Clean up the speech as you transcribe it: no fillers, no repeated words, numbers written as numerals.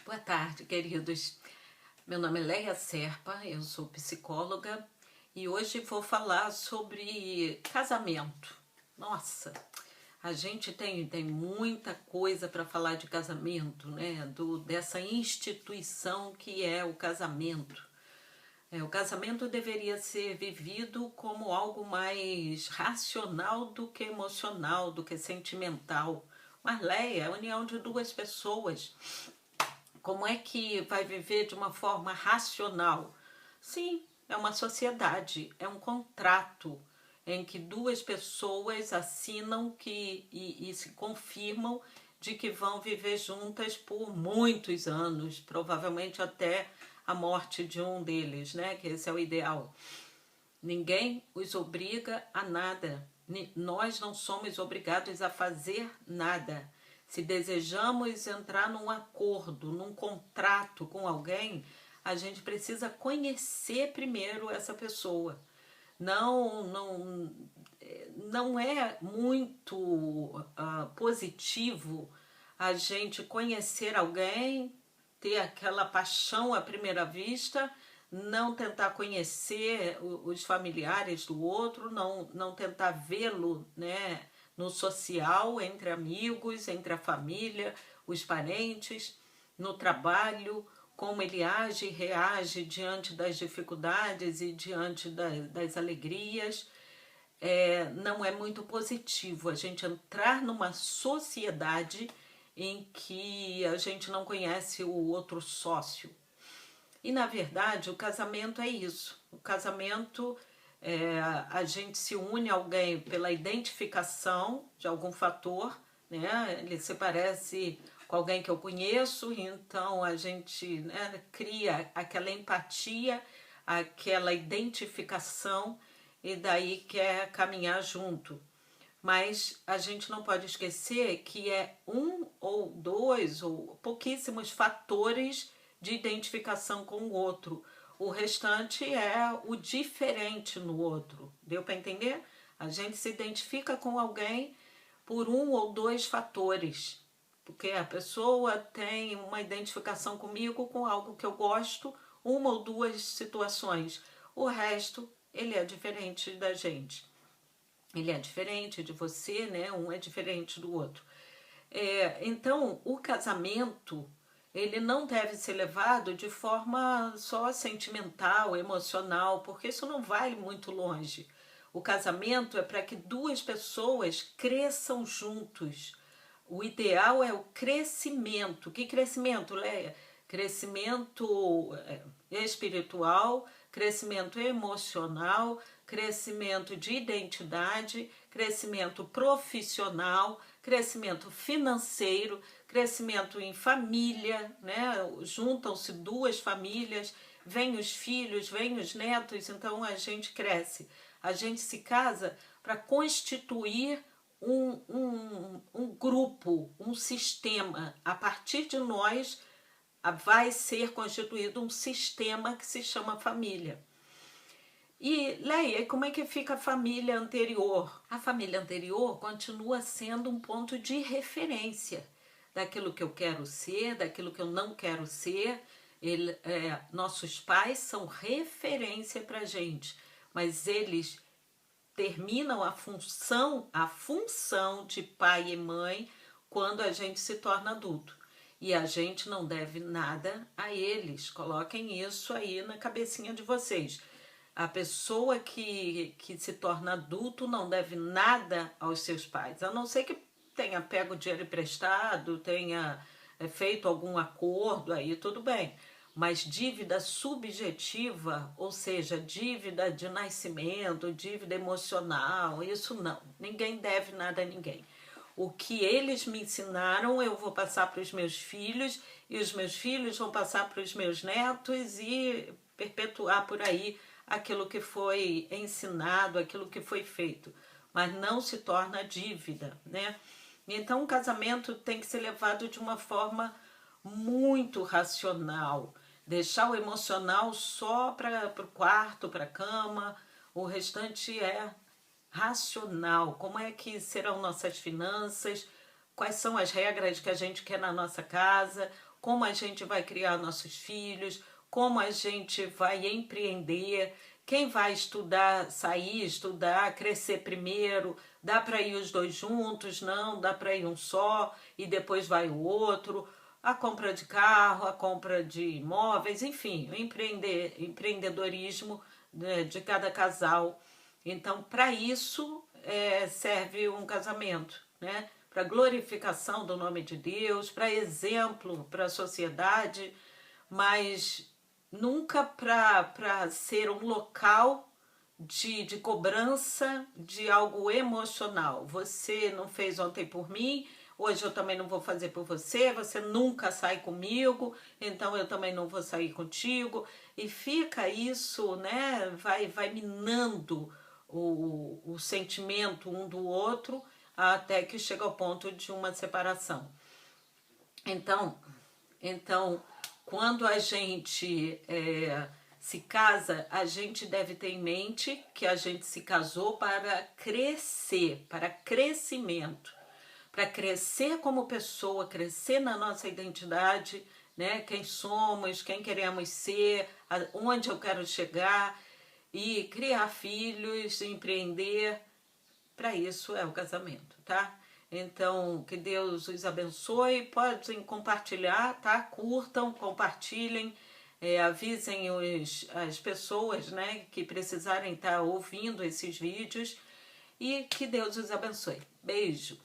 Boa tarde, queridos. Meu nome é Leia Serpa, eu sou psicóloga e hoje vou falar sobre casamento. Nossa, a gente tem muita coisa para falar de casamento, né? Dessa instituição que é o casamento. O casamento deveria ser vivido como algo mais racional do que emocional, do que sentimental. Mas, Leia, é a união de duas pessoas. Como é que vai viver de uma forma racional? Sim, é uma sociedade, é um contrato em que duas pessoas assinam e se confirmam de que vão viver juntas por muitos anos, provavelmente até a morte de um deles, né? Que esse é o ideal. Ninguém os obriga a nada. Nós não somos obrigados a fazer nada. Se desejamos entrar num acordo, num contrato com alguém, a gente precisa conhecer primeiro essa pessoa. Não é muito positivo a gente conhecer alguém, ter aquela paixão à primeira vista, não tentar conhecer os familiares do outro, não tentar vê-lo, né, no social, entre amigos, entre a família, os parentes, no trabalho, como ele age e reage diante das dificuldades e diante das alegrias. Não é muito positivo a gente entrar numa sociedade em que a gente não conhece o outro sócio. E, na verdade, o casamento é isso. O casamento, a gente se une a alguém pela identificação de algum fator, né? Ele se parece com alguém que eu conheço, então a gente, né, cria aquela empatia, aquela identificação e daí quer caminhar junto. Mas a gente não pode esquecer que é um ou dois ou pouquíssimos fatores de identificação com o outro. O restante é o diferente no outro. Deu para entender? A gente se identifica com alguém por um ou dois fatores. Porque a pessoa tem uma identificação comigo com algo que eu gosto, uma ou duas situações. O resto, ele é diferente da gente. Ele é diferente de você, né? Um é diferente do outro. Então, o casamento, ele não deve ser levado de forma só sentimental, emocional, porque isso não vai muito longe. O casamento é para que duas pessoas cresçam juntos. O ideal é o crescimento. Que crescimento, Leia? Crescimento espiritual, crescimento emocional, crescimento de identidade, crescimento profissional, crescimento financeiro, crescimento em família, né? Juntam-se duas famílias, vêm os filhos, vêm os netos, então a gente cresce. A gente se casa para constituir um grupo, um sistema. A partir de nós vai ser constituído um sistema que se chama família. E, Leia, como é que fica a família anterior? A família anterior continua sendo um ponto de referência daquilo que eu quero ser, daquilo que eu não quero ser. Nossos pais são referência para a gente, mas eles terminam a função de pai e mãe quando a gente se torna adulto. E a gente não deve nada a eles. Coloquem isso aí na cabecinha de vocês. A pessoa que se torna adulto não deve nada aos seus pais, a não ser que tenha pego dinheiro emprestado, tenha feito algum acordo, aí tudo bem. Mas dívida subjetiva, ou seja, dívida de nascimento, dívida emocional, isso não. Ninguém deve nada a ninguém. O que eles me ensinaram eu vou passar para os meus filhos e os meus filhos vão passar para os meus netos e perpetuar por aí aquilo que foi ensinado, aquilo que foi feito. Mas não se torna dívida, né? Então o casamento tem que ser levado de uma forma muito racional. Deixar o emocional só para o quarto, para a cama, o restante é racional. Como é que serão nossas finanças? Quais são as regras que a gente quer na nossa casa? como a gente vai criar nossos filhos, como a gente vai empreender, quem vai estudar, sair, estudar, crescer primeiro, dá para ir os dois juntos, não, dá para ir um só e depois vai o outro, a compra de carro, a compra de imóveis, enfim, o empreendedorismo, né, de cada casal. Então, para isso serve um casamento, né? Para glorificação do nome de Deus, para exemplo para a sociedade, mas nunca para ser um local de cobrança de algo emocional. Você não fez ontem por mim, hoje eu também não vou fazer por você, você nunca sai comigo, então eu também não vou sair contigo. E fica isso, né? Vai minando o sentimento um do outro até que chega ao ponto de uma separação. Então, quando a gente se casa, a gente deve ter em mente que a gente se casou para crescer, para crescimento, para crescer como pessoa, crescer na nossa identidade, né? Quem somos, quem queremos ser, onde eu quero chegar, e criar filhos, empreender. Para isso é o casamento, tá? Então, que Deus os abençoe. Podem compartilhar, tá? Curtam, compartilhem, avisem as pessoas, né, que precisarem estar ouvindo esses vídeos. E que Deus os abençoe. Beijo!